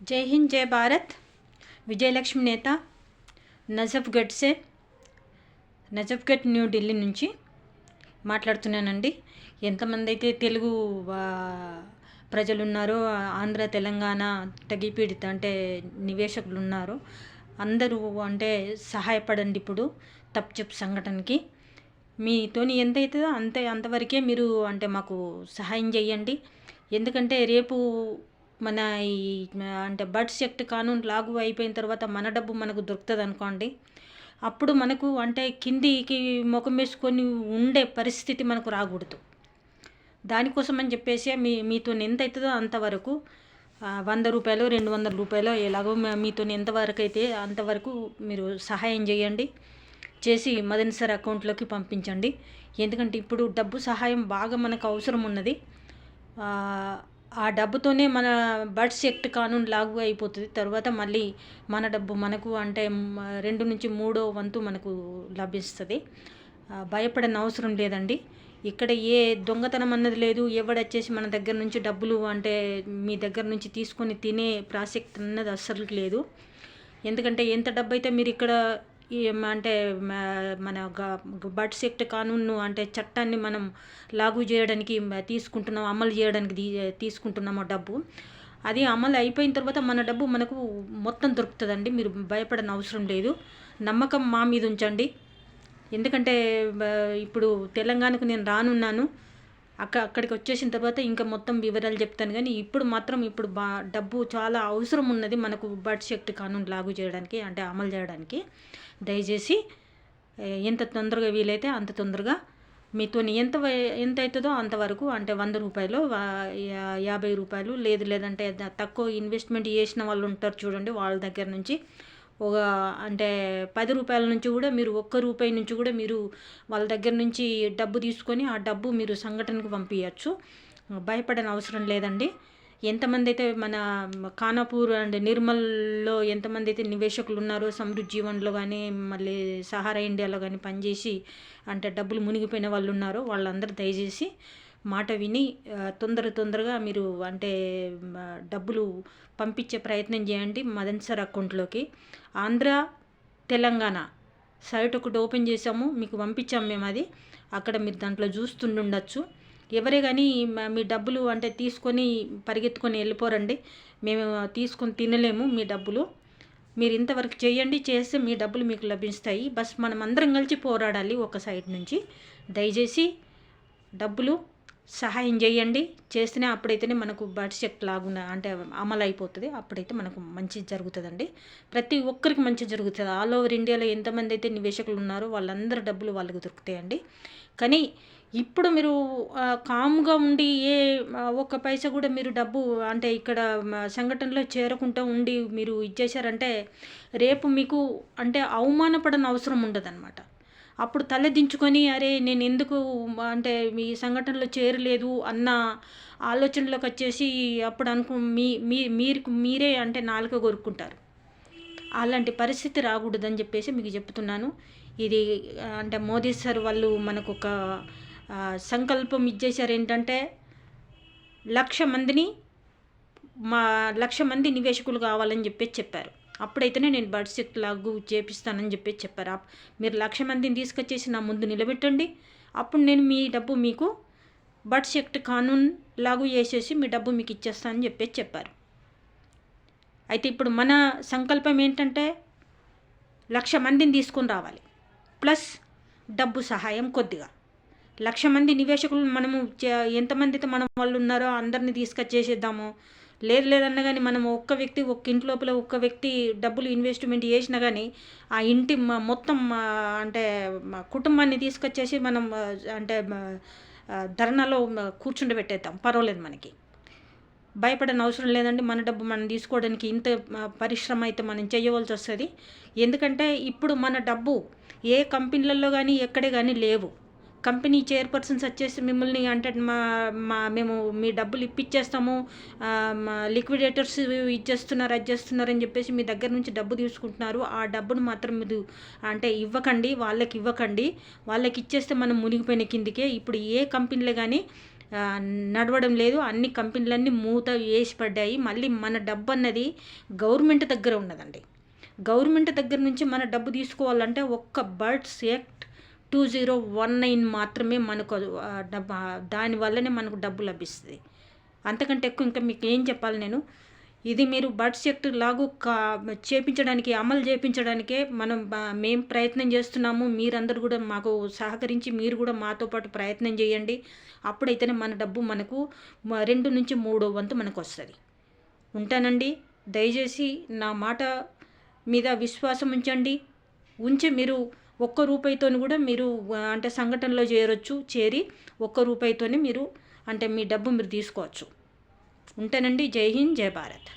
जय हिंद जय भारत। విజయలక్ష్మి నేత నజఫ్గఢ్ న్యూఢిల్లీ నుంచి మాట్లాడుతున్నానండి. ఎంతమంది అయితే తెలుగు ప్రజలు ఉన్నారో, ఆంధ్ర తెలంగాణ తగిపీడిత అంటే నివేశకులు ఉన్నారో అందరూ అంటే సహాయపడండి. ఇప్పుడు తప్పు సంఘటనకి మీతోని ఎంత అవుతుందో అంతవరకే మీరు అంటే మాకు సహాయం చేయండి. ఎందుకంటే రేపు మన ఈ అంటే బడ్స్ యాక్ట్ కానూన్ లాగు అయిపోయిన తర్వాత మన డబ్బు మనకు దొరుకుతుంది అనుకోండి. అప్పుడు మనకు అంటే కిందికి ముఖం వేసుకొని ఉండే పరిస్థితి మనకు రాకూడదు. దానికోసం అని చెప్పేసి మీతో ఎంత అవుతుందో అంతవరకు 100 రూపాయలు 200 రూపాయలు ఎలాగో మీతో ఎంతవరకు అయితే అంతవరకు మీరు సహాయం చేయండి. చేసి మదన్ సార్ అకౌంట్లోకి పంపించండి. ఎందుకంటే ఇప్పుడు డబ్బు సహాయం బాగా మనకు అవసరం ఉన్నది. ఆ డబ్బుతోనే మన బడ్స్ యాక్ట్ కానూన్ లాగు అయిపోతుంది. తర్వాత మళ్ళీ మన డబ్బు మనకు అంటే 2 నుంచి 3వ వంతు మనకు లభిస్తుంది. భయపడని అవసరం లేదండి. ఇక్కడ ఏ దొంగతనం అన్నది లేదు. ఎవడొచ్చేసి మన దగ్గర నుంచి డబ్బులు అంటే మీ దగ్గర నుంచి తీసుకొని తినే ప్రాసక్తి అన్నది అస్సలు లేదు. ఎందుకంటే ఎంత డబ్బు అయితే మీరు ఇక్కడ అంటే మన బడ్స్ యాక్ట్ కానూన్ను అంటే చట్టాన్ని మనం లాగు చేయడానికి తీసుకుంటున్నాం, అమలు చేయడానికి తీసుకుంటున్నామో డబ్బు, అది అమలు అయిపోయిన తర్వాత మన డబ్బు మనకు మొత్తం దొరుకుతుందండి. మీరు భయపడని అవసరం లేదు. నమ్మకం మా మీద ఉంచండి. ఎందుకంటే ఇప్పుడు తెలంగాణకు నేను రానున్నాను. అక్కడికి వచ్చేసిన తర్వాత ఇంకా మొత్తం వివరాలు చెప్తాను. కానీ ఇప్పుడు మాత్రం డబ్బు చాలా అవసరం ఉన్నది మనకు బడ్స్ యాక్ట్ కానూన్ లాగు చేయడానికి అంటే అమలు చేయడానికి. దయచేసి ఎంత తొందరగా వీలైతే అంత తొందరగా మీతో ఎంత అవుతుందో అంతవరకు అంటే 100 రూపాయలు 50 రూపాయలు లేదంటే తక్కువ ఇన్వెస్ట్మెంట్ చేసిన వాళ్ళు ఉంటారు చూడండి, వాళ్ళ దగ్గర నుంచి ఒక అంటే 10 రూపాయల నుంచి కూడా మీరు 1 రూపాయి నుంచి కూడా మీరు వాళ్ళ దగ్గర నుంచి డబ్బు తీసుకొని ఆ డబ్బు మీరు సంఘటనకు పంపించచ్చు. భయపడని అవసరం లేదండి. ఎంతమంది అయితే మన ఖానాపూర్ అండ్ నిర్మల్లో ఎంతమంది అయితే నివేశకులు ఉన్నారో, సమృద్ధి జీవన్లో కానీ మళ్ళీ సహారా ఇండియాలో కానీ పనిచేసి అంటే డబ్బులు మునిగిపోయిన వాళ్ళు ఉన్నారో వాళ్ళందరూ దయచేసి మాట విని తొందరగా మీరు అంటే డబ్బులు పంపించే ప్రయత్నం చేయండి మదన్ సార్ అకౌంట్లోకి. ఆంధ్ర తెలంగాణ సైట్ ఒకటి ఓపెన్ చేసాము, మీకు పంపించాము మేము. అది అక్కడ మీరు దాంట్లో చూస్తుండొచ్చు. ఎవరే కానీ మీ డబ్బులు అంటే తీసుకొని పరిగెత్తుకొని వెళ్ళిపోరండి. మేము తీసుకొని తినలేము మీ డబ్బులు. మీరు ఇంతవరకు చేయండి, చేస్తే మీ డబ్బులు మీకు లభిస్తాయి. బస్ మనం అందరం కలిసి పోరాడాలి ఒక సైడ్ నుంచి. దయచేసి డబ్బులు సహాయం చేయండి. చేస్తేనే అప్పుడైతేనే మనకు బడ్స్ యాక్ట్ లాగున అంటే అమలు అయిపోతుంది. అప్పుడైతే మనకు మంచి జరుగుతుందండి. ప్రతి ఒక్కరికి మంచి జరుగుతుంది. ఆల్ ఓవర్ ఇండియాలో ఎంతమంది అయితే నివేశకులు ఉన్నారో వాళ్ళందరూ డబ్బులు వాళ్ళకి దొరుకుతాయండి. కానీ ఇప్పుడు మీరు కామ్గా ఉండి ఒక్క పైసా కూడా మీరు డబ్బు అంటే ఇక్కడ సంఘటనలో చేరకుండా ఉండి మీరు ఇచ్చేశారంటే రేపు మీకు అంటే అవమానపడని అవసరం ఉండదన్నమాట. అప్పుడు తలదించుకొని అరే నేను ఎందుకు అంటే మీ సంఘటనలో చేరలేదు అన్న ఆలోచనలోకి వచ్చేసి అప్పుడు మీరే అంటే నాలుక కొరుక్కుంటారు. అలాంటి పరిస్థితి రాకూడదని చెప్పేసి మీకు చెప్తున్నాను. ఇది అంటే మోదీ సార్ వాళ్ళు మనకు ఒక సంకల్పం ఇచ్చేసారు. ఏంటంటే 1,00,000 మంది నివేశకులు కావాలని చెప్పారు. అప్పుడైతేనే నేను బడ్స్ యాక్ట్ లాగు చేపిస్తానని చెప్పారు. మీరు 1,00,000 మందిని తీసుకొచ్చేసి నా ముందు నిలబెట్టండి. అప్పుడు నేను మీ డబ్బు మీకు బడ్స్ యాక్ట్ కానూన్ లాగు చేసేసి మీ డబ్బు మీకు ఇచ్చేస్తానని చెప్పారు. అయితే ఇప్పుడు మన సంకల్పం ఏంటంటే 1,00,000 మందిని తీసుకొని రావాలి, ప్లస్ డబ్బు సహాయం కొద్దిగా. 1,00,000 మంది నివేశకులు మనము ఎంతమంది అయితే మనం వాళ్ళు ఉన్నారో అందరినీ తీసుకొచ్చేసేద్దాము. లేదన్నా కానీ మనం ఒక్క ఇంటి లోపల ఒక్క వ్యక్తి డబ్బులు ఇన్వెస్ట్మెంట్ చేసినా కానీ ఆ ఇంటి మొత్తం అంటే కుటుంబాన్ని తీసుకొచ్చేసి మనం అంటే ధర్నాలో కూర్చుండబెట్టేద్దాం, పర్వాలేదు. మనకి భయపడని అవసరం లేదండి. మన డబ్బు మనం తీసుకోవడానికి ఇంత పరిశ్రమ అయితే మనం చేయవలసి వస్తుంది. ఎందుకంటే ఇప్పుడు మన డబ్బు ఏ కంపెనీలలో కానీ ఎక్కడే కానీ లేవు. కంపెనీ చైర్పర్సన్స్ వచ్చేసి మిమ్మల్ని అంటే మేము మీ డబ్బులు ఇప్పించేస్తాము, లిక్విడేటర్స్ ఇచ్చేస్తున్నారు అది చేస్తున్నారు అని చెప్పేసి మీ దగ్గర నుంచి డబ్బు తీసుకుంటున్నారు. ఆ డబ్బును మాత్రం మీరు అంటే ఇవ్వకండి, వాళ్ళకి ఇచ్చేస్తే మనం మునిగిపోయిన కిందికే. ఇప్పుడు ఏ కంపెనీలే కానీ ఆ, నడవడం లేదు. అన్ని కంపెనీలన్నీ మూత వేసి పడ్డాయి. మళ్ళీ మన డబ్బు అన్నది గవర్నమెంట్ దగ్గర ఉన్నదండి. గవర్నమెంట్ దగ్గర నుంచి మన డబ్బు తీసుకోవాలంటే ఒక్క బర్డ్స్ యాక్ట్ 2019 మాత్రమే మనకు డబ్బు, దానివల్లనే మనకు డబ్బు లభిస్తుంది. అంతకంటే ఎక్కువ ఇంకా మీకు ఏం చెప్పాలి నేను. ఇది మీరు బర్డ్స్ యాక్ట్ లాగు చేపించడానికి, అమలు చేపించడానికే మేము ప్రయత్నం చేస్తున్నాము. మీరందరూ కూడా మాకు సహకరించి మీరు కూడా మాతో పాటు ప్రయత్నం చేయండి. అప్పుడైతేనే మన డబ్బు మనకు 2 నుంచి 3వ వంతు మనకు వస్తుంది. ఉంటానండి. దయచేసి నా మాట మీద విశ్వాసం ఉంచండి. ఉంచి మీరు ఒక్క రూపాయితో కూడా మీరు అంటే సంఘటనలో చేరి ఒక్క రూపాయితోనే మీరు అంటే మీ డబ్బు మీరు తీసుకోవచ్చు. ఉంటానండి. జై హింద్, జై భారత్.